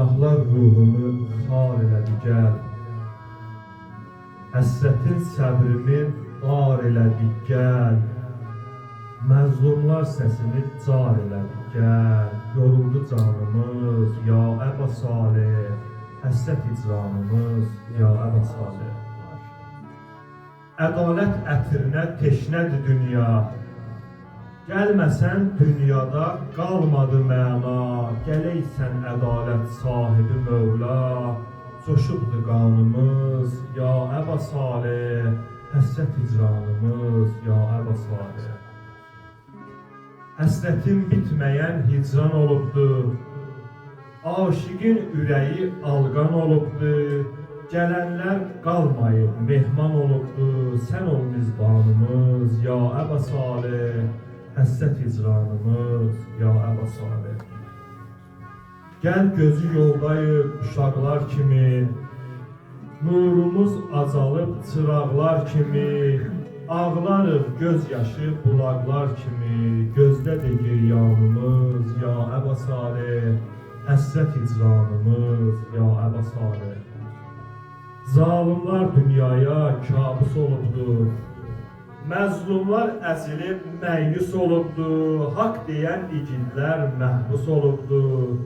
Günahlar ruhumu xar elədi gəl. Həsrətin səbrimi dar elədi gəl. Məzlumlar səsini car elədi gəl. Yoruldu canımız ya Əba Salih. Həsrət icranımız ya Əba Salih. Ədalət ətrinə teşnədir dünya. Gəlməsən dünyada qalmadı məna. Gələysən ədalət sahibi Mövla. Coşubdu qanımız ya Əba Salih. Həsrət icranımız ya Əba Salih. Həsrətin bitməyən hicran olubdur. Aşiqin ürəyi alqan olubdur. Gələnlər qalmayıb mehman olubdur. Sən ol mizbanımız ya Əba Salih. Həsrət icranımız ya Əba Salih. Gəl gözü yoldayıq uşaqlar kimi. Nurumuz azalıb çıraqlar kimi. Ağlarıq göz yaşı bulaqlar kimi. Gözdədir giryanımız ya Əba Salih. Həsrət icranımız ya Əba Salih. Zalimlar dünyaya kabus olubdur. Məzlumlar əzilib məyus olubdur. Haqq deyən igidlər məhbus olubdur.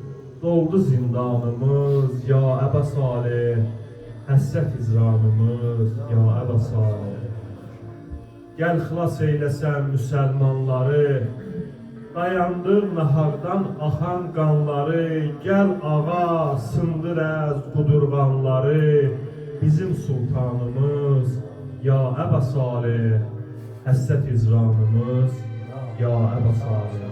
Doldu zindanımız ya Əba Salih. Həsrət icranımız ya Əba Salih. Gəl xilas eyləsən müsəlmanları. Dayandır nahardan axan qanları. Gəl ağa sındır əz qudurğanları. Bizim sultanımız ya Əba Salih. Həsrət icranımız ya Əba Salih.